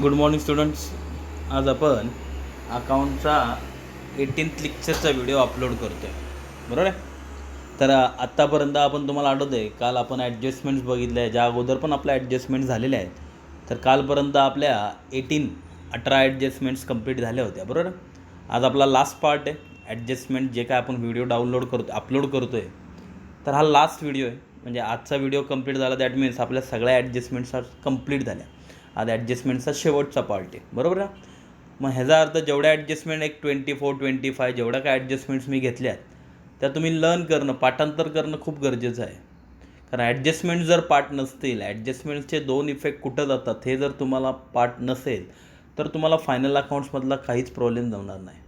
Good morning students. आज आपण अकाउंटचा 18th लेक्चरचा व्हिडिओ अपलोड करतो आहे, बरोबर आहे. तर आत्तापर्यंत आपण तुम्हाला आठवतं आहे काल आपण ॲडजस्टमेंट्स बघितल्या, ज्या अगोदर पण आपल्या ॲडजस्टमेंट झालेल्या आहेत. तर कालपर्यंत आपल्या 18 ॲडजस्टमेंट्स कंप्लीट झाल्या होत्या, बरोबर. आज आपला लास्ट पार्ट आहे ॲडजस्टमेंट, जे काय आपण व्हिडिओ अपलोड करतो आहे. तर हा लास्ट व्हिडिओ आहे, म्हणजे आजचा व्हिडिओ कंप्लीट झाला दॅट मीन्स आपल्या सगळ्या ॲडजस्टमेंट्स कंप्लीट झाल्या. आज ॲडजस्टमेंटचा शेवटचा पार्ट आहे, बरोबर ना. मग ह्याचा अर्थ जेवढ्या ॲडजस्टमेंट 24, 25 जेवढ्या काय ॲडजस्टमेंट्स मी घेतल्या त्या तुम्ही लर्न करणं, पाठांतर करणं खूप गरजेचं आहे. कारण ॲडजस्टमेंट जर पार्ट नसतील, ॲडजस्टमेंटचे 2 इफेक्ट कुठं जातात हे जर तुम्हाला पार्ट नसेल तर तुम्हाला फायनल अकाउंट्समधला काहीच प्रॉब्लेम जाणार नाही.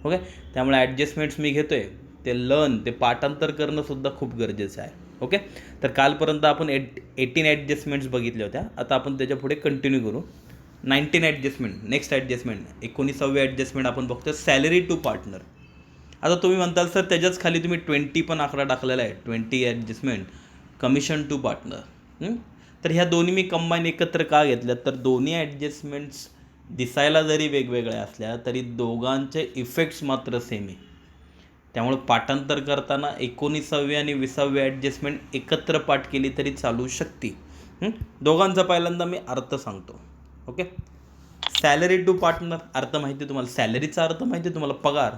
ओके, त्यामुळे ॲडजस्टमेंट्स मी घेतो आहे ते लर्न, ते पाठांतर करणंसुद्धा खूप गरजेचं आहे. ओके, तर कालपर्यंत आपण 18 ॲडजस्टमेंट्स बघितल्या होत्या. आता आपण त्याच्या पुढे कंटिन्यू करू. 19 ॲडजस्टमेंट, नेक्स्ट ॲडजस्टमेंट 19वी ॲडजस्टमेंट आपण बघतो, सॅलरी टू पार्टनर. आता तुम्ही म्हणताल सर त्याच्याच खाली तुम्ही 20 पण आकडा टाकलेला आहे, 20 ॲडजस्टमेंट कमिशन टू पार्टनर. तर ह्या दोन्ही मी कंबाईन एकत्र का घेतल्या, तर दोन्ही ॲडजस्टमेंट्स दिसायला जरी वेगवेगळ्या असल्या तरी दोघांचे इफेक्ट्स मात्र सेम आहे. त्यामुळे पाठांतर करताना 19वी आणि 20वी ॲडजस्टमेंट एकत्र पाठ केली तरी चालू शकते. दोघांचा पहिल्यांदा मी अर्थ सांगतो. ओके, सॅलरी टू पार्टनर अर्थ माहिती आहे तुम्हाला, सॅलरीचा अर्थ माहिती आहे तुम्हाला, पगार.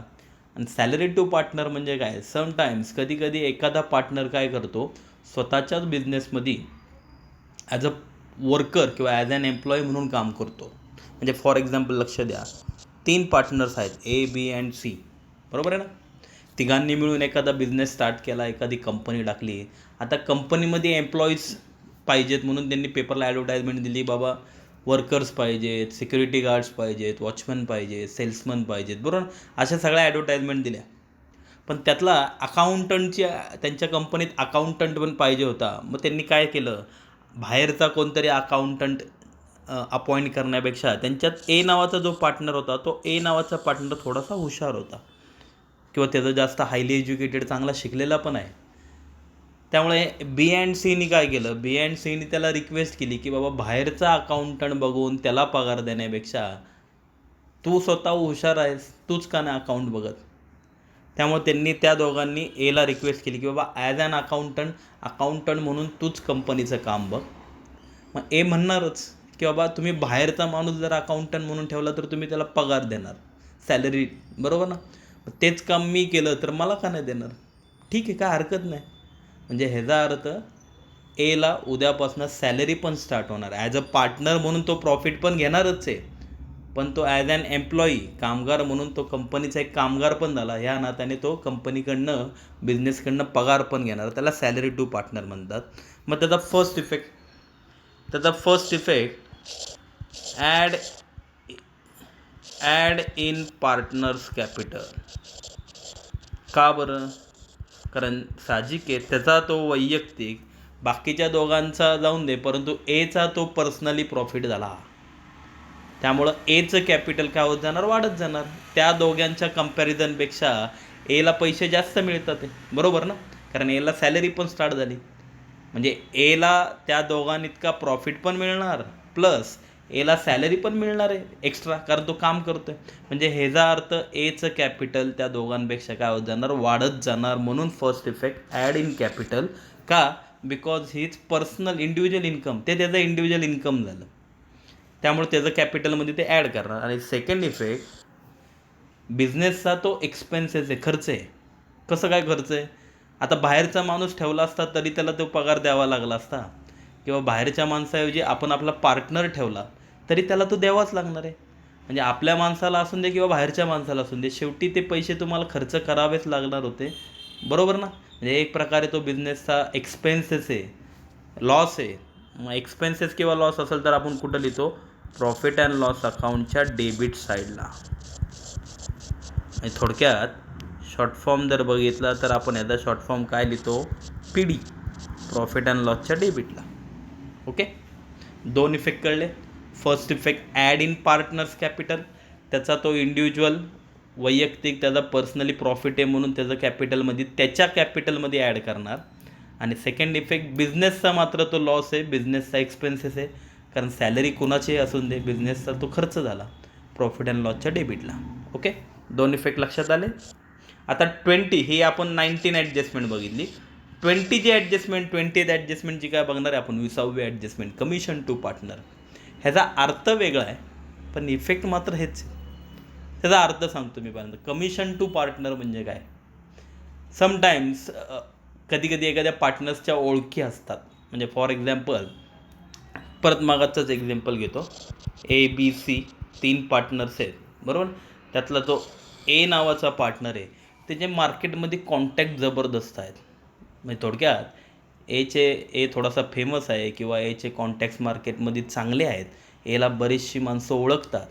आणि सॅलरी टू पार्टनर म्हणजे काय, समटाईम्स कधी एखादा पार्टनर काय करतो, स्वतःच्याच बिझनेसमध्ये ॲज अ वर्कर किंवा ॲज ॲन एम्प्लॉई म्हणून काम करतो. म्हणजे फॉर एक्झाम्पल लक्ष द्या, 3 पार्टनर्स आहेत A, B अँड C, बरोबर आहे ना. तिघांनी मिळून एखादा बिझनेस स्टार्ट केला, एखादी कंपनी टाकली. आता कंपनीमध्ये एम्प्लॉईज पाहिजेत म्हणून त्यांनी पेपरला ॲडव्हर्टाईजमेंट दिली, बाबा वर्कर्स पाहिजेत, सिक्युरिटी गार्ड्स पाहिजेत, वॉचमन पाहिजेत, सेल्समन पाहिजेत, बरोबर. अशा सगळ्या ॲडव्हर्टाईजमेंट दिल्या. पण त्यातला अकाउंटंटची त्यांच्या कंपनीत अकाउंटंट पण पाहिजे होता. मग त्यांनी काय केलं, बाहेरचा कोणतरी अकाउंटंट अपॉइंट करण्यापेक्षा त्यांच्यात A नावाचा जो पार्टनर होता, तो A नावाचा पार्टनर थोडासा हुशार होता किंवा त्याचा जास्त हायली एज्युकेटेड, चांगला शिकलेला पण आहे. त्यामुळे B अँड Cनी काय केलं, B अँड Cनी त्याला रिक्वेस्ट केली की बाबा बाहेरचा अकाउंटंट बघून त्याला पगार देण्यापेक्षा तू स्वतः हुशार आहेस, तूच का नाही अकाउंट बघत. त्यामुळे त्यांनी त्या दोघांनी Aला रिक्वेस्ट केली की बाबा ॲज ॲन अकाउंटंट म्हणून तूच कंपनीचं काम बघ. मग A म्हणणारच की बाबा तुम्ही बाहेरचा माणूस जर अकाउंटंट म्हणून ठेवला तर तुम्ही त्याला पगार देणार, सॅलरी, बरोबर ना. तेच काम मी केलं तर मला का नाही देणार. ठीक आहे, काय हरकत नाही. म्हणजे ह्याचा अर्थ Aला उद्यापासून सॅलरी पण स्टार्ट होणार, ॲज अ पार्टनर म्हणून तो प्रॉफिट पण घेणारच आहे, पण तो ॲज ॲन एम्प्लॉई, कामगार म्हणून तो कंपनीचा एक कामगार पण झाला. ह्या नात्याने तो कंपनीकडनं, बिझनेसकडनं पगार पण घेणार. त्याला सॅलरी टू पार्टनर म्हणतात. मग त्याचा first effect add in partners capital. का बरं, कारण साहजिक आहे त्याचा तो वैयक्तिक, बाकीच्या दोघांचा जाऊन दे, परंतु Aचा तो पर्सनली प्रॉफिट झाला. त्यामुळं Aचं कॅपिटल काय होत जाणार, वाढत जाणार. त्या दोघांच्या कंपॅरिझनपेक्षा Aला पैसे जास्त मिळतात आहे, बरोबर ना. कारण Aला सॅलरी पण स्टार्ट झाली, म्हणजे Aला त्या दोघांइतका प्रॉफिट पण मिळणार, प्लस Aला सॅलरी पण मिळणार आहे एक्स्ट्रा, कारण तो काम करतो आहे. म्हणजे ह्याचा अर्थ Aचं कॅपिटल त्या दोघांपेक्षा काय होत जाणार, वाढत जाणार. म्हणून first effect add in capital. का, बिकॉज हीच पर्सनल इंडिव्हिज्युअल इन्कम, ते त्याचं इंडिव्हिज्युअल इन्कम झालं, त्यामुळे त्याचं कॅपिटलमध्ये ते ॲड करणार. आणि सेकंड इफेक्ट, बिझनेसचा तो एक्सपेन्सेस आहे, खर्च आहे. कसं काय खर्च आहे, आता बाहेरचा माणूस ठेवला असता तरी त्याला तो पगार द्यावा लागला असता, किंवा बाहेरच्या माणसाऐवजी आपण आपला पार्टनर ठेवला तरी त्याला तो द्यावाच लागणार आहे. म्हणजे आपल्या माणसाला असून दे किंवा बाहेरच्या माणसाला असून दे, शेवटी ते पैसे तुम्हाला खर्च करावेच लागणार होते, बरोबर ना. म्हणजे एक प्रकारे तो बिझनेसचा एक्सपेन्सेस आहे, लॉस आहे. मग एक्सपेन्सेस किंवा लॉस असेल तर आपण कुठं लिहितो, प्रॉफिट अँड लॉस अकाउंटच्या डेबिट साईडला. आणि थोडक्यात शॉर्ट फॉर्म जर बघितला तर आपण याचा शॉर्ट फॉर्म काय लिहितो, PD, प्रॉफिट अँड लॉसच्या डेबिटला. ओके, 2 इफेक्ट कळले. First effect add in partners capital, त्याचा तो इंडिव्हिज्युअल वैयक्तिक त्याचा पर्सनली प्रॉफिट आहे म्हणून त्याचं कॅपिटलमध्ये, त्याच्या कॅपिटलमध्ये ॲड करणार. आणि सेकंड इफेक्ट बिझनेसचा मात्र तो लॉस आहे, बिझनेसचा एक्सपेन्सेस आहे, कारण सॅलरी कुणाची असून दे, बिझनेसचा तो खर्च झाला प्रॉफिट अँड लॉसच्या डेबिटला. ओके, 2 इफेक्ट लक्षात आले. आता 20 ही आपण 19 ॲडजस्टमेंट बघितली. 20ची ॲडजस्टमेंट, 20th ॲडजस्टमेंटची काय बघणार आहे आपण, 20वी ॲडजस्टमेंट, कमिशन टू पार्टनर. ह्याचा अर्थ वेगळा आहे पण इफेक्ट मात्र हेच. त्याचा अर्थ सांगतो मी पहिल्यांदा. कमिशन टू पार्टनर म्हणजे काय. समटाईम्स कधी कधी एखाद्या पार्टनर्सच्या ओळखी असतात. म्हणजे फॉर एक्झाम्पल, परत मागाचंच एक्झाम्पल घेतो. ABC 3 पार्टनर्स आहेत, बरोबर. त्यातला तो ए नावाचा पार्टनर आहे, त्याचे मार्केटमध्ये कॉन्टॅक्ट जबरदस्त आहेत. म्हणजे थोडक्यात ए थोडासा फेमस आहे किंवा एचे कॉन्टॅक्ट्स मार्केटमध्ये चांगले आहेत, एला बरीचशी माणसं ओळखतात,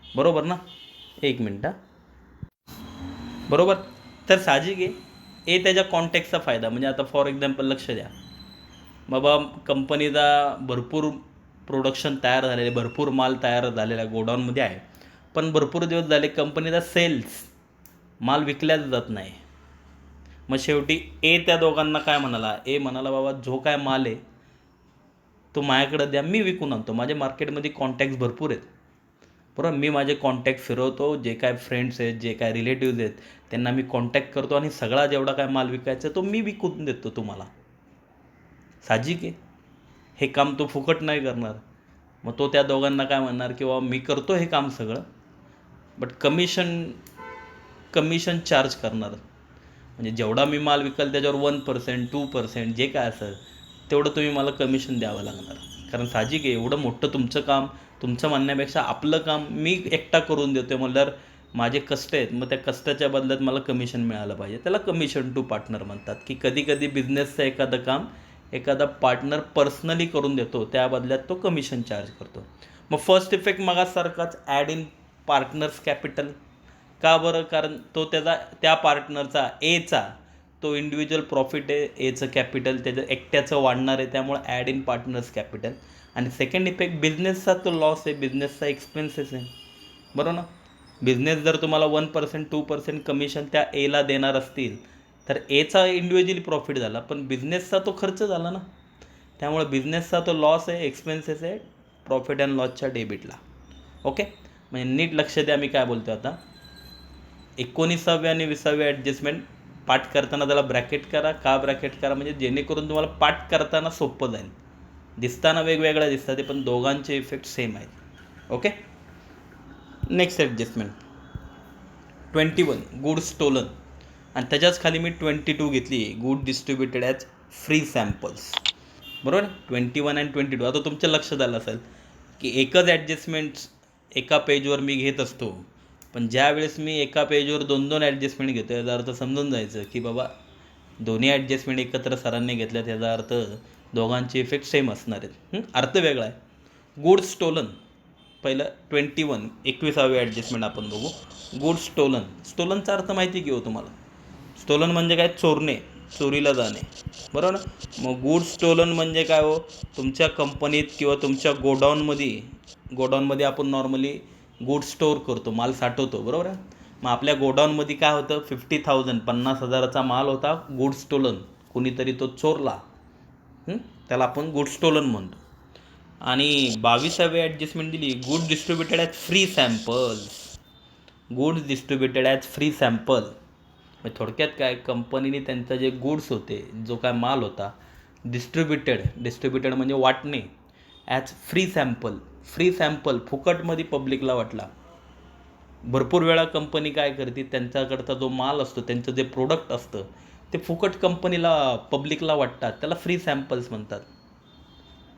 बरोबर ना. एक मिनटं, बरोबर. तर साहजिक आहे त्याच्या कॉन्टॅक्टचा फायदा. म्हणजे आता फॉर एक्झाम्पल लक्ष द्या, बाबा कंपनीचा भरपूर प्रोडक्शन तयार झालेले, भरपूर माल तयार झालेला गोडाऊनमध्ये आहे, पण भरपूर दिवस झाले कंपनीचा सेल्स माल विकल्याच जात नाही. मग शेवटी त्या दोघांना काय म्हणाला, म्हणाला बाबा जो काय माल आहे तो माझ्याकडे द्या, मी विकून आणतो. माझ्या मार्केटमध्ये कॉन्टॅक्ट्स भरपूर आहेत, बरोबर. मी माझे कॉन्टॅक्ट फिरवतो, जे काय फ्रेंड्स आहेत, जे काय रिलेटिव्ज आहेत, त्यांना मी कॉन्टॅक्ट करतो आणि सगळा जेवढा काय माल विकायचा तो मी विकून देतो तुम्हाला. साहजिक आहे हे काम तो फुकट नाही करणार. मग तो त्या दोघांना काय म्हणणार की बाबा मी करतो हे काम सगळं, बट कमिशन चार्ज करणार. म्हणजे जेवढा मी माल विकाल त्याच्यावर 1%, 2%, जे काय असेल तेवढं तुम्ही मला कमिशन द्यावं लागणार. कारण साहजिक आहे एवढं मोठं तुमचं काम, तुमचं म्हणण्यापेक्षा आपलं काम मी एकटा करून देतो म्हणल्यावर माझे कष्ट आहेत, मग त्या कष्टाच्या बदल्यात मला कमिशन मिळालं पाहिजे. त्याला कमिशन टू पार्टनर म्हणतात. की कधी कधी बिझनेसचं एखादं काम एखादा पार्टनर पर्सनली करून देतो, त्या बदल्यात तो कमिशन चार्ज करतो. मग फर्स्ट इफेक्ट मगासारखाच, ॲड इन पार्टनर्स कॅपिटल. का बरं, कारण तो त्या पार्टनरचा एचा तो इंडिव्हिज्युअल प्रॉफिट आहे, एचं कॅपिटल त्याचं एकट्याचं वाढणार आहे, त्यामुळे ॲड इन पार्टनर्स कॅपिटल. आणि सेकंड इफेक्ट, बिझनेसचा तो लॉस आहे, बिझनेसचा एक्सपेन्सेस आहे, बरोबर ना. बिझनेस जर तुम्हाला 1%, 2% कमिशन त्या एला देणार असतील तर एचा इंडिव्हिज्युअली प्रॉफिट झाला, पण बिझनेसचा तो खर्च झाला ना. त्यामुळे बिझनेसचा तो लॉस आहे, एक्सपेन्सेस आहे प्रॉफिट अँड लॉसच्या डेबिटला. ओके, म्हणजे नीट लक्ष द्या मी काय बोलतो आता. 19वी आणि 20वी ॲडजस्टमेंट पाठ करताना त्याला ब्रॅकेट करा. का ब्रॅकेट करा, म्हणजे जेणेकरून तुम्हाला पाठ करताना सोपं जाईल. दिसताना वेगवेगळ्या दिसतात ते, पण दोघांचे इफेक्ट सेम आहेत. Okay, next adjustment 21 good stolen. आणि त्याच्याच खाली मी 22 घेतली, good distributed as free samples, बरोबर. 21 आणि 22. आता तुमच्या लक्षात आलं असेल की एकच ॲडजस्टमेंट्स एका पेजवर मी घेत असतो, पण ज्या वेळेस मी एका पेजवर 2-2 ॲडजस्टमेंट घेतो, याचा अर्थ समजून जायचं की बाबा दोन्ही ॲडजस्टमेंट एकत्र सरांनी घेतल्यात, याचा अर्थ दोघांचे इफेक्ट सेम असणार आहेत. अर्थ वेगळा आहे. गुड स्टोलन पहिलं 21 21वी ॲडजस्टमेंट आपण बघू. गुड स्टोलनचा अर्थ माहिती की हो तुम्हाला. स्टोलन म्हणजे काय, चोरणे, चोरीला जाणे, बरोबर ना. मग गुड स्टोलन म्हणजे काय हो, तुमच्या कंपनीत किंवा तुमच्या गोडाऊनमध्ये आपण नॉर्मली गुड स्टोअर करतो, माल साठवतो, बरोबर आहे. मग आपल्या गोडाऊनमध्ये काय होतं, 50,000 50,000चा माल होता, गुड स्टोलन, कुणीतरी तो चोरला, त्याला आपण गुड स्टोलन म्हणतो. आणि 22वी ॲडजस्टमेंट दिली, good distributed as free samples. Goods distributed as free sample. थोडक्यात काय, कंपनीने त्यांचा जे गुड्स होते, जो काय माल होता, डिस्ट्रीब्युटेड म्हणजे वाटणे, ॲज फ्री सॅम्पल फुकटमध्ये पब्लिकला वाटला. भरपूर वेळा कंपनी काय करते, त्यांच्याकडचा जो माल असतो, त्यांचं जे प्रोडक्ट असतं ते फुकट पब्लिकला वाटतात, त्याला फ्री सॅम्पल्स म्हणतात.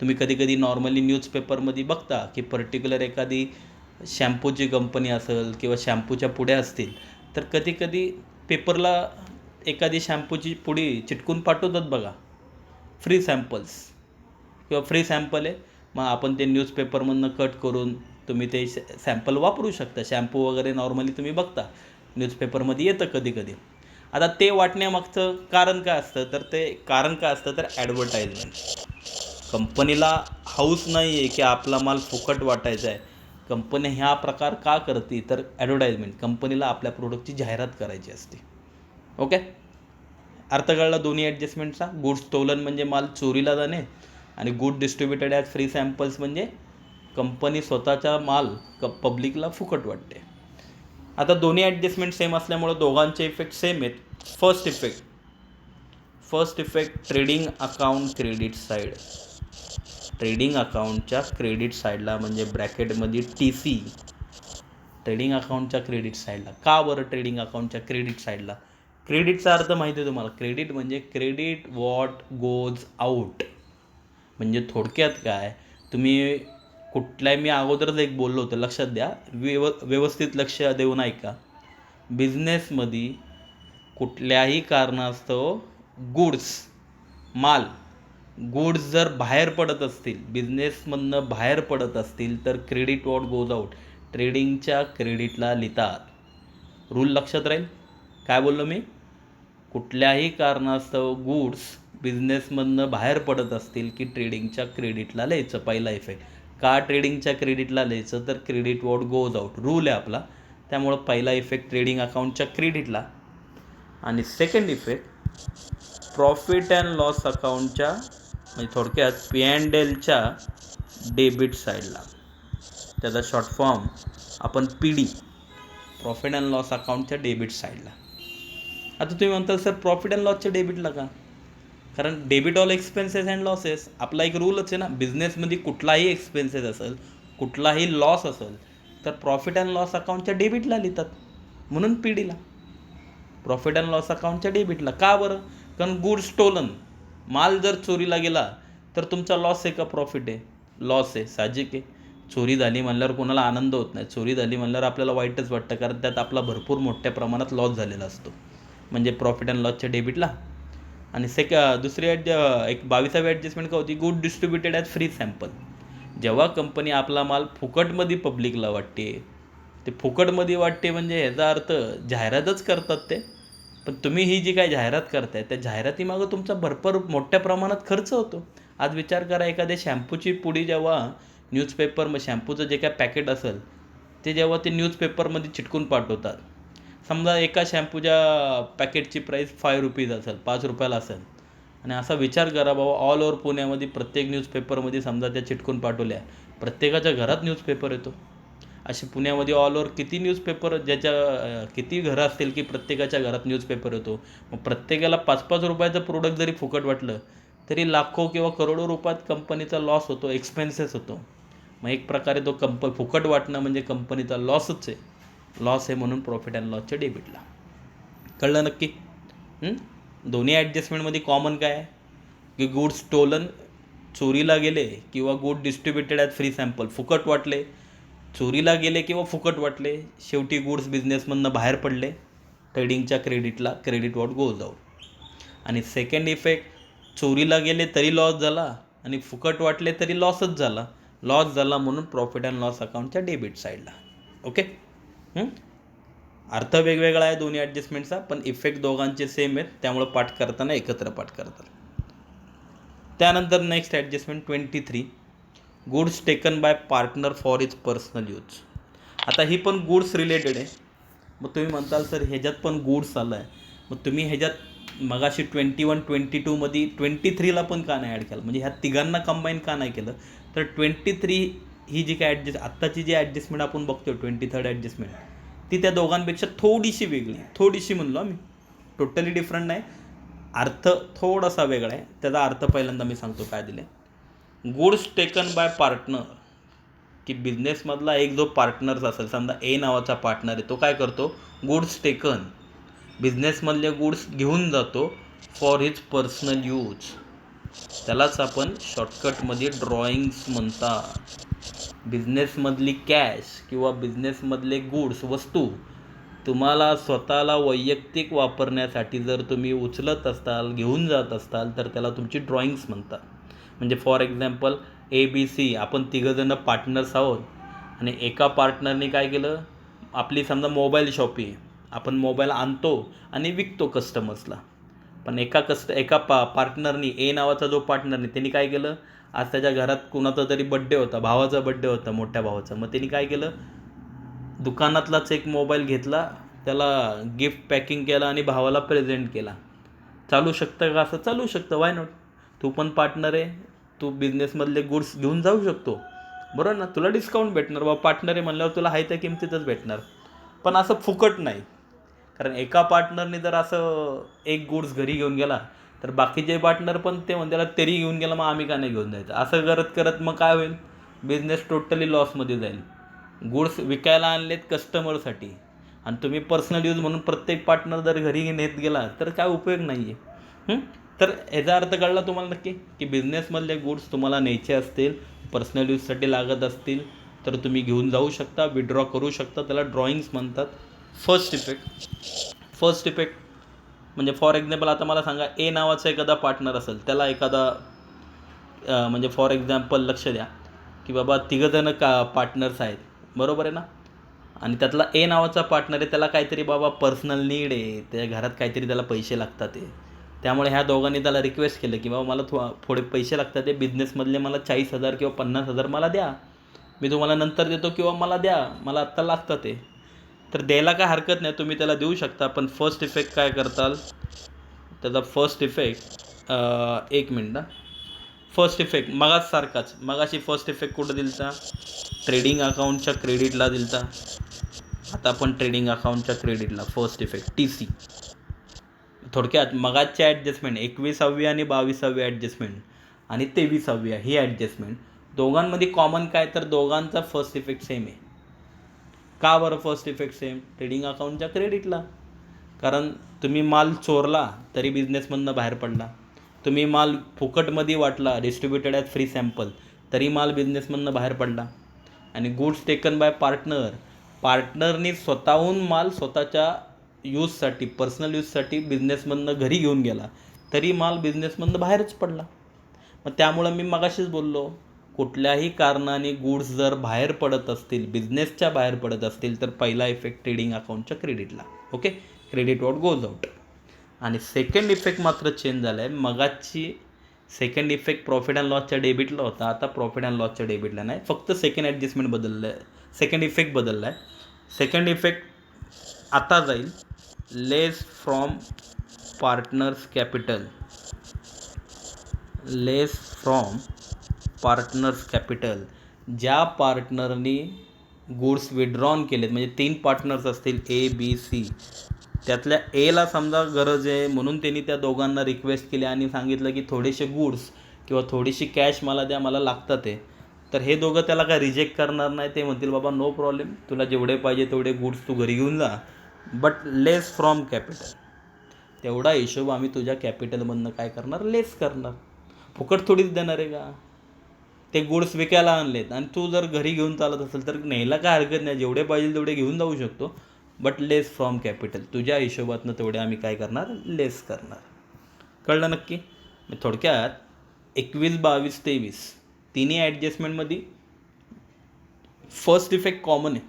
तुम्ही कधी कधी नॉर्मली न्यूजपेपरमध्ये बघता की पर्टिक्युलर एखादी शॅम्पूची कंपनी असेल किंवा शॅम्पूच्या पुड्या असतील, तर कधी कधी पेपरला एखादी शॅम्पूची पुडी चिटकून पाठवतात बघा, फ्री सॅम्पल्स किंवा फ्री सॅम्पल आहे, मग आपण ते न्यूजपेपरमधनं कट करून तुम्ही ते सॅम्पल वापरू शकता. शॅम्पू वगैरे नॉर्मली तुम्ही बघता न्यूजपेपरमध्ये येतं कधी कधी. आता ते वाटण्यामागचं कारण काय असतं, तर ॲडव्हर्टाईजमेंट. कंपनीला हाऊस नाही आहे की आपला माल फुकट वाटायचा आहे. कंपनी ह्या प्रकार का करते, तर ॲडव्हर्टाईजमेंट. कंपनीला आपल्या प्रोडक्टची जाहिरात करायची असते. ओके, अर्थ कळला दोन्ही ॲडजस्टमेंटचा. गुड स्टोलन म्हणजे माल चोरीला जाणे, आणि good distributed as free samples म्हणजे कंपनी स्वतःचा माल पब्लिकला फुकट वाटते. आता दोन्ही ॲडजस्टमेंट सेम असल्यामुळं दोघांचे इफेक्ट सेम आहेत. First effect trading account credit side. Trading अकाउंटच्या क्रेडिट साईडला म्हणजे ब्रॅकेटमध्ये TC, ट्रेडिंग अकाउंटच्या क्रेडिट साईडला. का बरं ट्रेडिंग अकाउंटच्या क्रेडिट साईडला? क्रेडिटचा अर्थ माहिती आहे तुम्हाला. क्रेडिट म्हणजे क्रेडिट वॉट गोज आउट. म्हणजे थोडक्यात काय, तुम्ही कुठल्याही, मी अगोदरच एक बोललो होतं, लक्षात द्या, व्यवस्थित लक्ष देऊन ऐका. बिझनेसमध्ये कुठल्याही कारणास्तव गुड्स जर बाहेर पडत असतील, बिझनेसमधनं बाहेर पडत असतील, तर क्रेडिट वॉट गोज आउट ट्रेडिंगच्या क्रेडिटला लिहितात. रूल लक्षात राहील. काय बोललो मी? कुठल्याही कारणास्तव गुड्स बिझनेसमधनं बाहेर पडत असतील की ट्रेडिंगच्या क्रेडिटला लिहायचं. पहिला इफेक्ट. का ट्रेडिंगच्या क्रेडिटला लिहायचं? तर credit what goes out rule आहे आपला. त्यामुळं पहिला इफेक्ट ट्रेडिंग अकाउंटच्या क्रेडिटला. आणि second effect profit and loss अकाउंटच्या, म्हणजे थोडक्यात P&Lच्या डेबिट साईडला. त्याचा शॉर्ट फॉर्म आपण PD, प्रॉफिट अँड लॉस अकाउंटच्या डेबिट साईडला. आता तुम्ही म्हणता सर प्रॉफिट अँड लॉसच्या डेबिटला का? कारण debit all expenses and losses आपला एक रूलच आहे ना. बिझनेसमध्ये कुठलाही एक्सपेन्सेस असेल, कुठलाही लॉस असेल, तर प्रॉफिट अँड लॉस अकाउंटच्या डेबिटला लिहितात. म्हणून PDला, प्रॉफिट अँड लॉस अकाउंटच्या डेबिटला. का बरं? कारण गुड स्टोलन, माल जर चोरीला गेला तर तुमचा लॉस आहे का प्रॉफिट आहे? लॉस आहे, साहजिक आहे. चोरी झाली म्हणल्यावर कोणाला आनंद होत नाही. चोरी झाली म्हणल्यावर आपल्याला वाईटच वाटतं, कारण त्यात आपला भरपूर मोठ्या प्रमाणात लॉस झालेला असतो. म्हणजे प्रॉफिट अँड लॉसच्या डेबिटला. आणि दुसरी एक 22वी ॲडजस्टमेंट का होती? Good distributed as free sample. जेव्हा कंपनी आपला माल फुकटमध्ये पब्लिकला वाटते, ते फुकटमध्ये वाटते म्हणजे ह्याचा अर्थ जाहिरातच करतात ते. पण तुम्ही ही जी काय जाहिरात करताय, त्या जाहिरातीमागं तुमचा भरपूर मोठ्या प्रमाणात खर्च होतो. आज विचार करा, एखाद्या शॅम्पूची पुडी जेव्हा न्यूजपेपर, शॅम्पूचं जे काय पॅकेट असेल ते जेव्हा ते न्यूजपेपरमध्ये चिटकून पाठवतात. समजा एका शॅम्पूच्या पॅकेटची प्राईस ₹5 असेल, ₹5 असेल. आणि असा विचार करा बाबा, ऑल ओव्हर पुण्यामध्ये प्रत्येक न्यूजपेपरमध्ये समजा त्या चिटकून पाठवल्या, प्रत्येकाच्या घरात न्यूजपेपर येतो. असे पुण्यामध्ये ऑल ओव्हर किती न्यूजपेपर, किती घरं असतील की प्रत्येकाच्या घरात न्यूजपेपर येतो. मग प्रत्येकाला ₹5 प्रोडक्ट जरी फुकट वाटलं तरी लाखो किंवा करोडो रुपयात कंपनीचा लॉस होतो, एक्सपेन्सेस होतो. मग एक प्रकारे तो फुकट वाटणं म्हणजे कंपनीचा लॉसच आहे. लॉस आहे म्हणून प्रॉफिट अँड लॉसच्या डेबिटला. कळलं नक्की? दोन्ही ॲडजस्टमेंटमध्ये कॉमन काय आहे की गुड स्टोलन, चोरीला गेले, किंवा good distributed as free sample, फुकट वाटले, चोरीला गेले किंवा फुकट वाटले, शेवटी गुड्स बिझनेसमधनं बाहेर पडले ट्रेडिंगच्या क्रेडिटला, क्रेडिट वॉट गोज आउट. आणि सेकंड इफेक्ट, चोरीला गेले तरी लॉस झाला आणि फुकट वाटले तरी लॉसच झाला. लॉस झाला म्हणून प्रॉफिट अँड लॉस अकाउंटच्या डेबिट साईडला. ओके. अर्थ वेगवेगळा आहे दोन्ही ॲडजस्टमेंटचा, पण इफेक्ट दोघांचे सेम आहेत. त्यामुळं पाठ करताना एकत्र पाठ करतात. त्यानंतर next adjustment 23, goods taken by partner for is personal use. आता ही पण गुड्स रिलेटेड आहे. मग तुम्ही म्हणताल सर ह्याच्यात पण गुड्स आलं आहे, मग तुम्ही ह्याच्यात मगाशी 21, 22मध्ये 23ला पण का नाही ॲड केलं? म्हणजे ह्या तिघांना कंबाईन का नाही केलं? तर 23 ही जी काय आत्ताची जी ॲडजस्टमेंट आपण बघतो, 23rd ॲडजस्टमेंट, ती त्या दोघांपेक्षा थोडीशी वेगळी. थोडीशी म्हणलो मी, टोटली डिफरंट नाही, अर्थ थोडासा वेगळा आहे. त्याचा अर्थ पहिल्यांदा मी सांगतो काय दिले. गुड्स टेकन बाय पार्टनर, की बिझनेसमधला एक जो पार्टनर्स असेल, समजा A नावाचा पार्टनर आहे, तो काय करतो? गुड्स टेकन, बिझनेसमधले गुड्स घेऊन जातो फॉर हिज पर्सनल यूज. त्यालाच आपण शॉर्टकटमध्ये ड्रॉइंग्स म्हणतात. बिझनेसमधली कॅश किंवा बिझनेसमधले गुड्स, वस्तू तुम्हाला स्वतःला वैयक्तिक वापरण्यासाठी जर तुम्ही उचलत असताल, घेऊन जात असताल, तर त्याला तुमची ड्रॉइंग्स म्हणतात. म्हणजे फॉर एक्झाम्पल ABC, आपण तिघंजणं पार्टनर्स आहोत आणि एका पार्टनरने काय केलं, आपली समजा मोबाईल शॉपी आहे, आपण मोबाईल आणतो आणि विकतो कस्टमर्सला. पण एका पार्टनरनी, A नावाचा जो पार्टनरने, त्यांनी काय केलं, आज त्याच्या घरात कुणाचा तरी बड्डे होता, भावाचा बड्डे होता, मोठ्या भावाचा. मग त्यांनी काय केलं, दुकानातलाच एक मोबाईल घेतला, त्याला गिफ्ट पॅकिंग केला आणि भावाला प्रेझेंट केला. चालू शकतं का असं? चालू शकतं, वाय नॉट. तू पण पार्टनर आहे, तू बिझनेसमधले गुड्स घेऊन जाऊ शकतो. बरोबर ना. तुला डिस्काउंट भेटणार बाबा, पार्टनर आहे म्हणल्यावर तुला आहे त्या किमतीतच भेटणार. पण असं फुकट नाही. कारण एका पार्टनरने जर असं एक गुड्स घरी घेऊन गेला तर बाकीचे पार्टनर पण ते म्हणतात तरी घेऊन गेला, मग आम्ही का नाही घेऊन जायचं. असं करत करत मग काय होईल, बिझनेस टोटली लॉसमध्ये जाईल. गुड्स विकायला आणलेत कस्टमरसाठी आणि तुम्ही पर्सनल यूज म्हणून प्रत्येक पार्टनर जर घरी नेत गेला तर काय उपयोग नाही आहे. तर याचा अर्थ कळला तुम्हाला नक्की, की बिझनेसमधले गुड्स तुम्हाला न्यायचे असतील, पर्सनल यूजसाठी लागत असतील तर तुम्ही घेऊन जाऊ शकता, विड्रॉ करू शकता. त्याला ड्रॉइंग्स म्हणतात. फर्स्ट इफेक्ट म्हणजे फॉर एक्झाम्पल आता मला सांगा, ए नावाचा एखादा पार्टनर असेल, त्याला एखादा म्हणजे फॉर एक्झाम्पल लक्ष द्या की बाबा तिघंजणं पार्टनर्स आहेत, बरोबर आहे ना. आणि त्यातला ए नावाचा पार्टनर आहे, त्याला काहीतरी बाबा पर्सनल नीड आहे, त्याच्या घरात काहीतरी त्याला पैसे लागतात आहे. त्यामुळे ह्या दोघांनी त्याला रिक्वेस्ट केलं की बाबा मला थोडे पैसे लागतात आहे बिझनेसमधले, मला 40,000 किंवा 50,000 मला द्या, मी तुम्हाला नंतर देतो, किंवा मला द्या, मला आत्ता लागतात ते. तर द्यायला काय हरकत नाही, तुम्ही त्याला देऊ शकता. पण फर्स्ट इफेक्ट काय करताल, त्याचा फर्स्ट इफेक्ट एक मिनटं. फर्स्ट इफेक्ट मगाशी फर्स्ट इफेक्ट कुठं दिलता, ट्रेडिंग अकाउंटच्या क्रेडिटला दिलता. आता आपण ट्रेडिंग अकाउंटच्या क्रेडिटला फर्स्ट इफेक्ट TC. थोडक्यात मगाची ॲडजस्टमेंट 21वी आणि 22वी ॲडजस्टमेंट आणि 23वी ही ॲडजस्टमेंट दोघांमध्ये कॉमन काय, तर दोघांचा फर्स्ट इफेक्ट सेम आहे. का बरं फर्स्ट इफेक्ट सेम, ट्रेडिंग अकाउंटच्या क्रेडिटला. कारण तुम्ही माल चोरला तरी बिझनेसमधनं बाहेर पडला, तुम्ही माल फुकटमध्ये वाटला, डिस्ट्रीब्युटेड ॲज फ्री सॅम्पल, तरी माल बिझनेसमधनं बाहेर पडला. आणि गुड्स टेकन बाय पार्टनरनी स्वतःहून माल स्वतःच्या यूजसाठी, पर्सनल यूजसाठी बिझनेसमधनं घरी घेऊन गेला, तरी माल बिझनेसमधनं बाहेरच पडला. मग त्यामुळं मी मगाशीच बोललो, कुठल्याही कारणाने गुड्स जर बाहेर पडत असतील, बिझनेसच्या बाहेर पडत असतील, तर पहिला इफेक्ट ट्रेडिंग अकाउंटच्या क्रेडिटला. Okay, credit out goes out. आणि सेकंड इफेक्ट मात्र चेंज झाला आहे. मगाची सेकंड इफेक्ट प्रॉफिट अँड लॉसच्या डेबिटला होता, आता प्रॉफिट अँड लॉसच्या डेबिटला नाही, फक्त सेकंड ॲडजस्टमेंट बदललं आहे, सेकंड इफेक्ट बदलला आहे. सेकंड इफेक्ट आता जाईल लेस फ्रॉम पार्टनर्स कॅपिटल. ज्या पार्टनरनी गुड्स विड्रॉन केलेत, म्हणजे 3 पार्टनर्स असतील ABC, त्यातल्या Aला समजा गरज आहे म्हणून त्यांनी त्या दोघांना रिक्वेस्ट केली आणि सांगितलं की थोडेसे गुड्स किंवा थोडीशी कॅश मला द्या, मला लागतात आहे. तर हे दोघं त्याला काय रिजेक्ट करणार नाही, ते म्हणतील बाबा नो प्रॉब्लेम, तुला जेवढे पाहिजे तेवढे गुड्स तू घरी घेऊन जा, बट लेस फ्रॉम कॅपिटल. तेवढा हिशोब आम्ही तुझ्या कॅपिटलमधनं काय करणार, लेस करणार. फुकट थोडीच देणार आहे का, ते गुड्स विकायला आणलेत आणि तू जर घरी घेऊन चालत असेल तर न्यायला काय हरकत नाही, जेवढे पाहिजे तेवढे घेऊन जाऊ शकतो, बट लेस फ्रॉम कॅपिटल. तुझ्या हिशोबातनं तेवढे आम्ही काय करणार, लेस करणार. कळलं नक्की. थोडक्यात 21, 22, 23 तिन्ही ॲडजस्टमेंटमध्ये फर्स्ट इफेक्ट कॉमन आहे,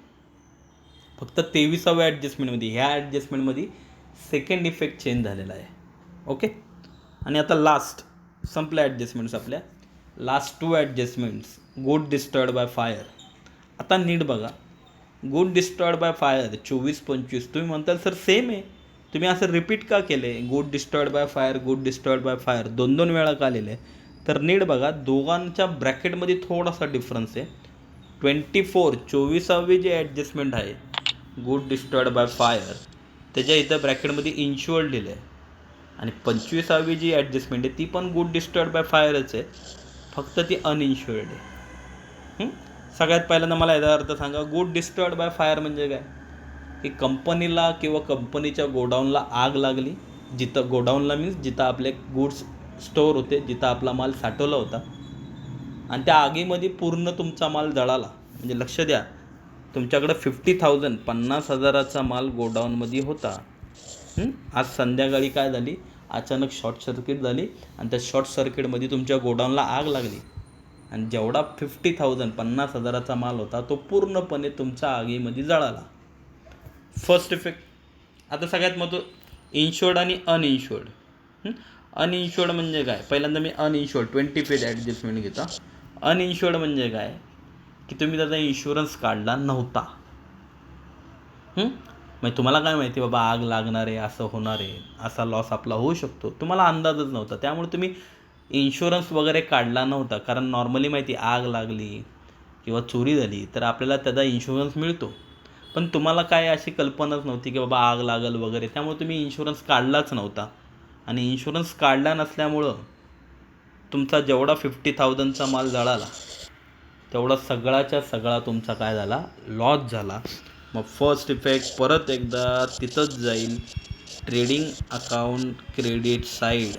फक्त 23व्या ॲडजस्टमेंटमध्ये, ह्या ॲडजस्टमेंटमध्ये सेकंड इफेक्ट चेंज झालेला आहे. ओके. आणि आता लास्ट संपल्या ॲडजस्टमेंट्स आपल्या. Last 2 adjustments, good destroyed by fire. आता नीट बघा, गुड डिस्ट्रॉयड बाय फायर 24-25. तुम्ही म्हणताल सर सेम आहे, तुम्ही असं रिपीट का केलं आहे, good destroyed by fire, good destroyed by fire 2-2 वेळा का लिहिलं आहे. तर नीट बघा, दोघांच्या ब्रॅकेटमध्ये थोडासा डिफरन्स आहे. 24वी जी ॲडजस्टमेंट आहे गुड डिस्ट्रॉयड बाय फायर, त्याच्या इथं ब्रॅकेटमध्ये इन्शुअर्ड लिहिलं आहे. आणि 25वी जी ॲडजस्टमेंट आहे ती पण गुड डिस्ट्रॉयड बाय फायरच आहे, फक्त ती अनइन्शुअर्ड आहे. सगळ्यात पहिल्यांदा मला याचा अर्थ सांगा, गुड डिस्ट्रॉयड बाय फायर म्हणजे काय, की कंपनीला किंवा कंपनीच्या गोडाऊनला आग लागली, जिथं गोडाऊनला मीन्स जिथं आपले गुड्स स्टोअर होते, जिथं आपला माल साठवला होता, आणि त्या आगीमध्ये पूर्ण तुमचा माल जळाला. म्हणजे लक्ष द्या, तुमच्याकडं 50,000 माल गोडाऊनमध्ये होता. आज संध्याकाळी काय झाली, अचानक शॉर्ट सर्किट झाली आणि त्या शॉर्ट सर्किटमध्ये तुमच्या गोडाऊनला आग लागली आणि जेवढा 50,000 माल होता तो पूर्णपणे तुमच्या आगीमध्ये जळाला. First effect. आता सगळ्यात महत्त्व इन्शुअर्ड आणि अनइन्शुअर्ड. अनइन्शुअर्ड म्हणजे काय, पहिल्यांदा मी अनइन्शुअर्ड 25 ॲडजस्टमेंट घेतो. अनइन्शुअर्ड म्हणजे काय, की तुम्ही त्याचा इन्शुरन्स काढला नव्हता. म्हणजे तुम्हाला काय माहिती बाबा आग लागणार आहे, असं होणार आहे, असा लॉस आपला होऊ शकतो, तुम्हाला अंदाजच नव्हता, त्यामुळे तुम्ही इन्शुरन्स वगैरे काढला नव्हता. कारण नॉर्मली माहिती आग लागली किंवा चोरी झाली तर आपल्याला त्याचा इन्शुरन्स मिळतो. पण तुम्हाला काय अशी कल्पनाच नव्हती की बाबा आग लागल वगैरे, त्यामुळे तुम्ही इन्शुरन्स काढलाच नव्हता. आणि इन्शुरन्स काढला नसल्यामुळं तुमचा जेवढा 50,000चा माल जळाला तेवढा सगळाच्या सगळा तुमचा काय झाला, लॉस झाला. मग फर्स्ट इफेक्ट परत एकदा तिथंच जाईल, ट्रेडिंग अकाउंट क्रेडिट साईड.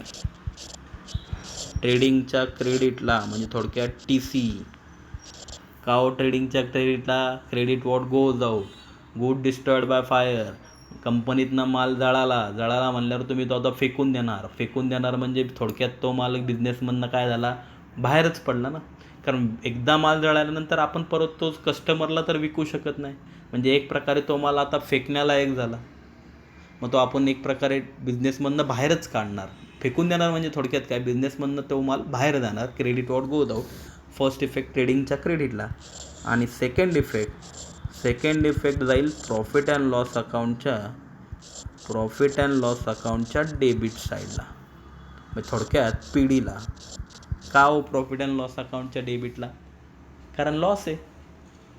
ट्रेडिंगच्या क्रेडिटला म्हणजे थोडक्यात TC. का हो ट्रेडिंगच्या क्रेडिटला? Credit what goes out, good destroyed by fire. कंपनीतनं माल जळाला म्हणल्यावर तुम्ही तो आता फेकून देणार म्हणजे थोडक्यात तो माल बिझनेसमधनं काय झाला, बाहेरच पडला ना. कारण एकदा माल जळाल्यानंतर आपण परत तोच कस्टमरला तर विकू शकत नाही. म्हणजे एक प्रकारे तो माल आता फेकण्यालायक झाला. मग तो आपण एक प्रकारे बिझनेसमधनं बाहेरच काढणार, फेकून देणार म्हणजे थोडक्यात काय, बिझनेसमधनं तो माल बाहेर जाणार. Credit what goes out. First effect ट्रेडिंगच्या क्रेडिटला. आणि सेकंड इफेक्ट जाईल प्रॉफिट अँड लॉस अकाउंटच्या डेबिट साईडला, म्हणजे थोडक्यात PDला. का हो प्रॉफिट अँड लॉस अकाउंटच्या डेबिटला? कारण लॉस आहे.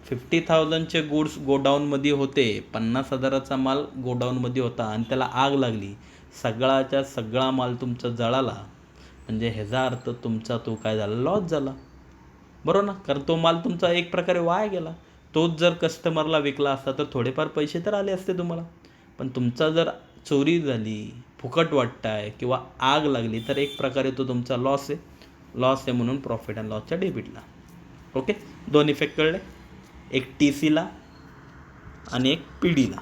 50,000चे गुड्स गोडाऊनमध्ये होते, 50,000चा माल गोडाऊनमध्ये होता आणि त्याला आग लागली, सगळाच्या सगळा माल तुमचा जळाला. म्हणजे ह्याचा अर्थ तुमचा तो काय झाला, लॉस झाला, बरोबर ना. कारण तो माल तुमचा एक प्रकारे वाया गेला. तोच जर कस्टमरला विकला असता तर थोडेफार पैसे तर आले असते तुम्हाला. पण तुमचा जर चोरी झाली, फुकट वाटताय किंवा आग लागली तर एक प्रकारे तो तुमचा लॉस आहे म्हणून प्रॉफिट अँड लॉसच्या डेबिटला. ओके, 2 इफेक्ट कळले, एक TCला आणि एक PDला.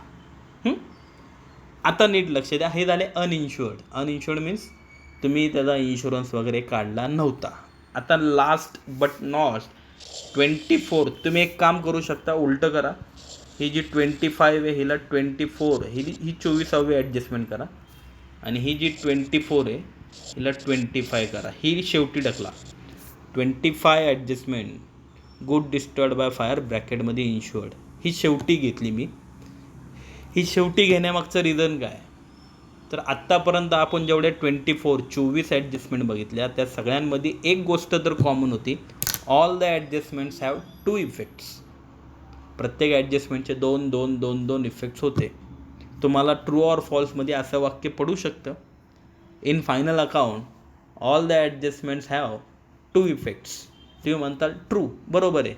आता नीट लक्ष द्या, हे झाले अनइन्शुअर्ड मीन्स तुम्ही त्याचा इन्शुरन्स वगैरे काढला नव्हता. आता लास्ट बट नॉट 24. तुम्ही एक काम करू शकता, उलटं करा. ही जी 25 आहे हिला 24, ही 24वी ॲडजस्टमेंट करा. आणि ही जी 24 आहे हिला 25 करा. ही शेवटी ढकला. 25 adjustment, good destroyed by fire ब्रॅकेटमध्ये इन्शुअर्ड, ही शेवटी घेतली मी. ही शेवटी घेण्यामागचं रिझन काय? तर आत्तापर्यंत आपण जेवढ्या 24 ॲडजस्टमेंट बघितल्या त्या सगळ्यांमध्ये एक गोष्ट तर कॉमन होती, all the adjustments have 2 effects. प्रत्येक ॲडजस्टमेंटचे 2 इफेक्ट्स होते. तुम्हाला ट्रू ऑर फॉल्समध्ये असं वाक्य पडू शकतं, in final account all the adjustments have 2 effects. तुम्ही म्हणताल ट्रू, बरोबर आहे,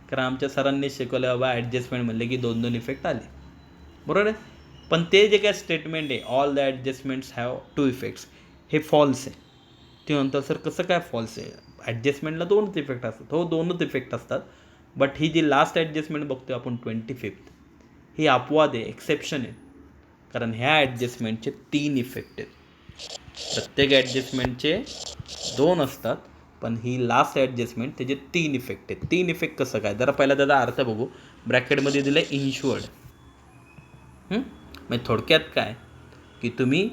कारण आमच्या सरांनी शिकवलं बाबा ॲडजस्टमेंट म्हणले की 2 इफेक्ट आले, बरोबर आहे. पण ते जे काय स्टेटमेंट आहे, all the adjustments have 2 effects, हे फॉल्स आहे. ते म्हणतात सर कसं काय फॉल्स आहे, ॲडजस्टमेंटला 2च इफेक्ट असतात. हो, 2च इफेक्ट असतात, बट ही जी लास्ट ॲडजस्टमेंट बघतोय आपण 25, ही अपवाद आहे, एक्सेप्शन आहे. कारण ह्या ॲडजस्टमेंटचे 3 इफेक्ट आहेत. प्रत्येक ॲडजस्टमेंटचे 2 असतात, पण ही लास्ट ॲडजस्टमेंट त्याचे 3 इफेक्ट आहेत. 3 इफेक्ट कसं काय, जरा पहिला त्याचा अर्थ बघू. ब्रॅकेटमध्ये दिलं आहे इन्शुअर्ड. म्हणजे थोडक्यात काय की तुम्ही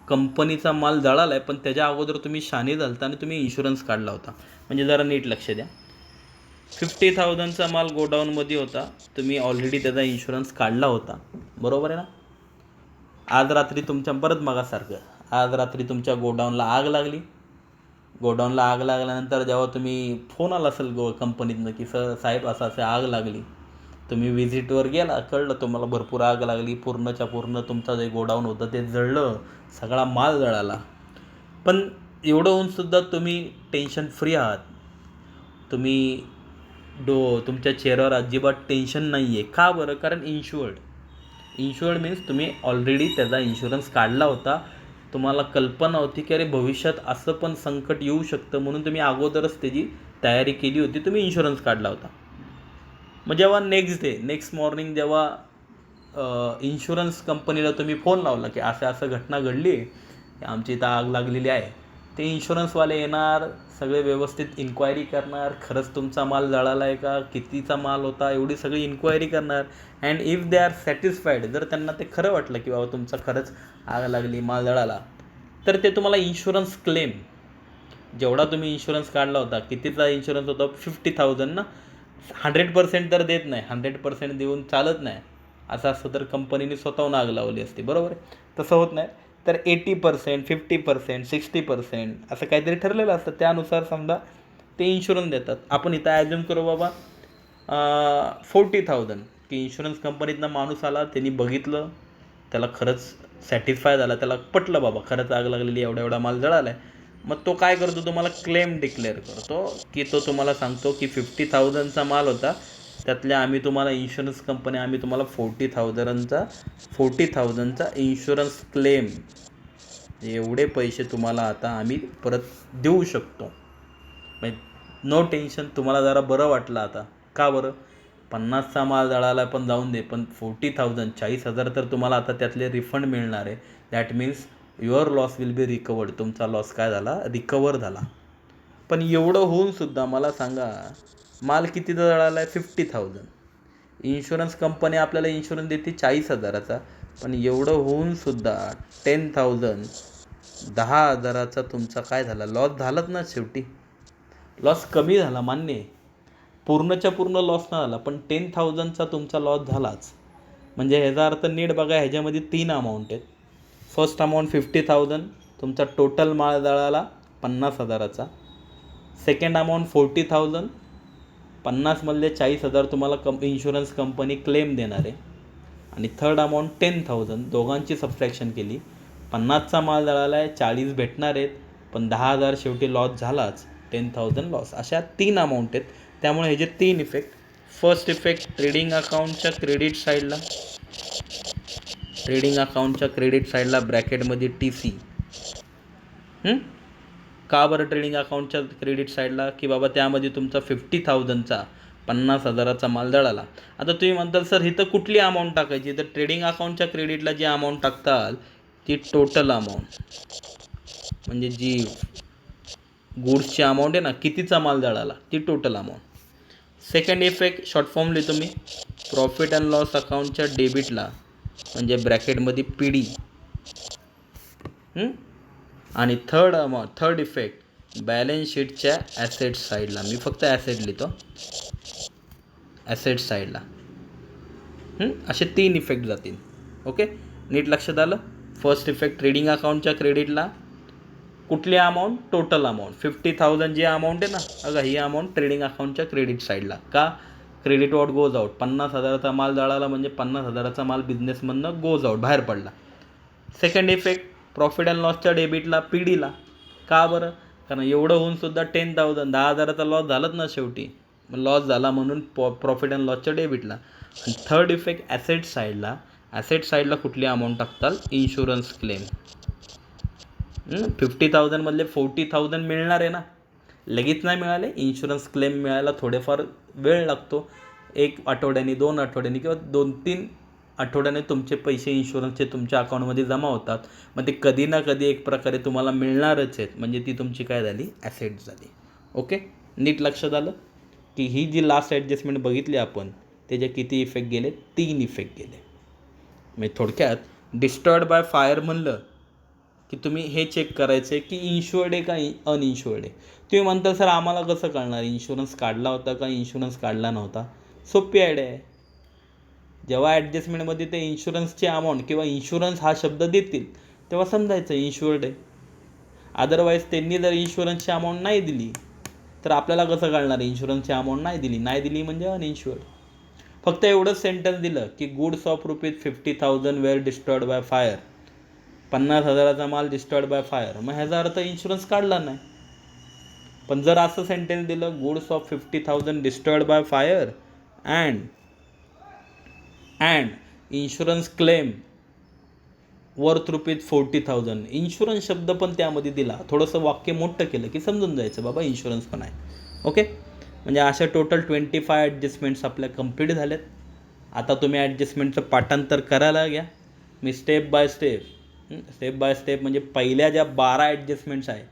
कंपनीचा माल जळाला आहे पण त्याच्या अगोदर तुम्ही शाने झालता आणि तुम्ही इन्शुरन्स काढला होता. म्हणजे जरा नीट लक्ष द्या, 50,000चा माल गोडाऊनमध्ये होता, तुम्ही ऑलरेडी त्याचा इन्शुरन्स काढला होता, बरोबर आहे ना. आज रात्री तुमच्या परत मागासारखं, आज रात्री तुमच्या गोडाऊनला आग लागली. गोडाऊनला आग लागल्यानंतर जेव्हा तुम्ही फोन आला असेल कंपनीतनं की साहेब असं आग लागली, तुम्ही विजिटवर गेला, कळलं तुम्हाला भरपूर आग लागली, पूर्णच्या पूर्ण तुमचं जे गोडाऊन होतं ते जळलं, सगळा माल जळाला. पण एवढं होऊनसुद्धा तुम्ही टेन्शन फ्री आहात. तुम्ही तुमच्या चेहऱ्यावर अजिबात टेन्शन नाही आहे. का बरं? कारण इन्शुअर्ड मीन्स तुम्ही ऑलरेडी त्याचा इन्शुरन्स काढला होता. तुम्हाला कल्पना होती की अरे भविष्यात असं पण संकट येऊ शकतं, म्हणून तुम्ही अगोदरच त्याची तयारी केली होती, तुम्ही इन्शुरन्स काढला होता. मग जेव्हा नेक्स्ट मॉर्निंग जेव्हा इन्शुरन्स कंपनीला तुम्ही फोन लावला की असं घटना घडली आहे, आमची इथं आग लागलेली आहे, ते इन्शुरन्सवाले येणार, सगळे व्यवस्थित इन्क्वायरी करणार, खरंच तुमचा माल जळाला आहे का, कितीचा माल होता, एवढी सगळी इन्क्वायरी करणार. And if they are satisfied, जर त्यांना ते खरं वाटलं की बाबा तुमचा खरंच आग लागली, माल जळाला, तर ते तुम्हाला इन्शुरन्स क्लेम, जेवढा तुम्ही इन्शुरन्स काढला होता, कितीचा इन्शुरन्स होता, 50,000 ना, 100% तर देत नाही, 100% देऊन चालत नाही. असं असतं तर कंपनीने स्वतःहून आग लावली असते, बरोबर आहे. तसं होत नाही. तर 80%, 50%, 60% असं काहीतरी ठरलेलं असतं. त्यानुसार समजा ते इन्शुरन्स देतात. आपण इथं ॲज्युम करू बाबा 40,000 की इन्शुरन्स कंपनीतनं माणूस आला, त्यांनी बघितलं, त्याला खरंच सॅटिस्फाय झाला, त्याला पटलं बाबा खरंच आग लागलेली, एवढा एवढा माल जळाला आहे. मग तो काय करतो, तुम्हाला क्लेम डिक्लेअर करतो की तो तुम्हाला सांगतो की 50,000चा माल होता, त्यातल्या आम्ही तुम्हाला इन्शुरन्स कंपनी आम्ही तुम्हाला 40,000चा इन्शुरन्स क्लेम, एवढे पैसे तुम्हाला आता आम्ही परत देऊ शकतो. म्हणजे नो टेन्शन, तुम्हाला जरा बरं वाटलं आता. का बरं? 50चा माल जळाला पण जाऊन दे, पण 40,000 40,000 तर तुम्हाला आता त्यातले रिफंड मिळणार आहे. That means your loss will be recovered. तुमचा लॉस काय झाला? रिकवर झाला. पण एवढं होऊनसुद्धा मला सांगा, माल कितीचा जळाला आहे? 50,000. इन्शुरन्स कंपनी आपल्याला इन्शुरन्स देते 40,000चा, पण एवढं होऊनसुद्धा 10,000 10,000चा तुमचा काय झाला? लॉस झालाच ना शेवटी. लॉस कमी झाला, मान्य आहे, पूर्णच्या पूर्ण लॉस नाही झाला, पण 10,000चा तुमचा लॉस झालाच. म्हणजे ह्याचा अर्थ नीट बघा, ह्याच्यामध्ये 3 अमाऊंट आहेत. फर्स्ट अमाऊंट 50,000, तुमचा टोटल माल जळाला 50,000चा. सेकंड अमाऊंट 40,000, 50मधले 40,000 तुम्हाला इन्शुरन्स कंपनी क्लेम देणार आहे. आणि थर्ड अमाऊंट 10,000, दोघांची सबट्रॅक्शन केली, 50चा माल जळाला आहे, 40 भेटणार आहेत, पण 10,000 शेवटी लॉस झालाच, 10,000 लॉस. अशा 3 अमाऊंट आहेत. त्यामुळे हे जे 3 इफेक्ट, फर्स्ट इफेक्ट ट्रेडिंग अकाउंटच्या क्रेडिट साईडला ब्रॅकेटमध्ये TC. का बरं ट्रेडिंग अकाउंटच्या क्रेडिट साईडला? की बाबा त्यामध्ये तुमचा 50,000चा 50,000चा माल जळाला. आता तुम्ही म्हणताल सर इथं कुठली अमाऊंट टाकायची? तर ट्रेडिंग अकाउंटच्या क्रेडिटला जी अमाऊंट टाकताल ती टोटल अमाऊंट, म्हणजे जी गुड्सची अमाऊंट आहे ना, कितीचा माल जळाला, ती total amount. Second effect short form लिहितो मी, प्रॉफिट अँड लॉस अकाउंटच्या डेबिटला, म्हणजे ब्रॅकेटमध्ये PD. आणि थर्ड इफेक्ट बॅलन्स शीटच्या ॲसेट साईडला, मी फक्त ॲसेट लिहितो, ॲसेट साईडला. असे 3 इफेक्ट जातील. ओके, नीट लक्षात आलं? फर्स्ट इफेक्ट ट्रेडिंग अकाउंटच्या क्रेडिटला कुठली अमाऊंट? Total amount. 50,000 जी अमाऊंट आहे ना, अगं ही अमाऊंट ट्रेडिंग अकाउंटच्या क्रेडिट साईडला. का? Credit out goes out. 50,000चा माल जळाला म्हणजे 50,000चा माल बिझनेसमधनं गोज आउट, बाहेर पडला. सेकंड इफेक्ट प्रॉफिट अँड लॉसच्या डेबिटला, PDला. का बरं? कारण एवढं होऊनसुद्धा 10,000 10,000चा लॉस झालाच ना शेवटी, लॉस झाला म्हणून प्रॉफिट अँड लॉसच्या डेबिटला. आणि थर्ड इफेक्ट ॲसेट साईडला कुठली अमाऊंट टाकताल? Insurance claim. 50,000मधले 40,000 मिळणार आहे ना, लगेच नाही मिळाले. इन्शुरन्स क्लेम मिळायला थोडेफार वेळ लागतो, 1 आठवड्याने, 2 आठवड्याने किंवा 2-3 आठवड्याने तुमचे पैसे इन्शुरन्सचे तुमच्या अकाउंटमध्ये जमा होतात. मग ते कधी ना कधी एक प्रकारे तुम्हाला मिळणारच आहेत, म्हणजे ती तुमची काय झाली? ॲसेट झाली. ओके, नीट लक्षात आलं की ही जी लास्ट ॲडजस्टमेंट बघितली आपण, त्याचे किती इफेक्ट गेले? 3 इफेक्ट गेले. म्हणजे थोडक्यात डिस्ट्रॉयड बाय फायर म्हणलं की तुम्ही हे चेक करायचं आहे की इन्शुअर्ड आहे का अनइन्शुअर्ड आहे. तुम्ही म्हणता सर आम्हाला कसं कळणार इन्शुरन्स काढला होता का इन्शुरन्स काढला नव्हता? सोपी आयडिया आहे. जेव्हा ॲडजस्टमेंटमध्ये ते इन्शुरन्सची अमाऊंट किंवा इन्शुरन्स हा शब्द देतील तेव्हा समजायचं इन्शुअर्ड आहे. अदरवाईज त्यांनी जर इन्शुरन्सची अमाऊंट नाही दिली तर आपल्याला कसं कळणार इन्शुरन्सची अमाऊंट नाही दिली म्हणजे अनइन्शुअर्ड. फक्त एवढंच सेंटेन्स दिलं की goods of ₹50,000 were destroyed by fire, 50,000चा माल डिस्ट्रॉयड बाय फायर, मग ह्याचा अर्थ इन्शुरन्स काढला नाही. पण जर असं सेंटेन्स दिलं goods of 50,000 destroyed by fire and insurance claim worth ₹40,000, insurance शब्द पण त्यामध्ये दिला, थोडंसं वाक्य मोठं केलं की समजून जायचं बाबा इन्शुरन्स पण आहे. ओके, म्हणजे अशा टोटल 25 ॲडजस्टमेंट्स आपल्या कंप्लीट झाल्यात. आता तुम्ही ॲडजस्टमेंटचं पाठांतर करायला घ्या. मी स्टेप बाय स्टेप म्हणजे पहिल्या ज्या 12 ॲडजस्टमेंट्स आहे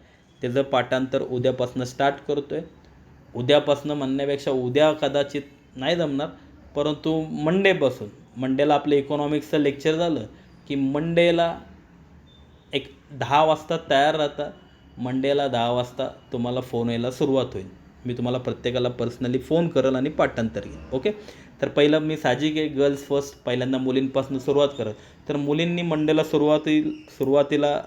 त्याचं पाठांतर उद्यापासून स्टार्ट करतो आहे. उद्यापासून म्हणण्यापेक्षा उद्या कदाचित नाही जमणार, परंतु मंडेला आपलं इकॉनॉमिक्सचं लेक्चर झालं की मंडेला एक 10 वाजता तयार राहता. मंडेला 10 वाजता तुम्हाला फोन यायला सुरुवात होईल. मी तुम्हाला प्रत्येकाला पर्सनली फोन करेल आणि पाठांतर घेईन. ओके, तर पहिलं मी साहजिक आहे गर्ल्स फर्स्ट, पहिल्यांदा मुलींपासून सुरुवात करत. तर मुलींनी मंडेला सुरुवातीला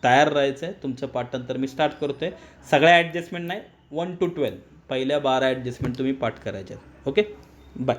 तयार राहायचं आहे. तुमचं पाठांतर मी स्टार्ट करतो आहे. सगळ्या ॲडजस्टमेंट नाही, 1 to 12 पहिल्या 12 ॲडजस्टमेंट तुम्ही पाठ करायच्या. Okay, bye.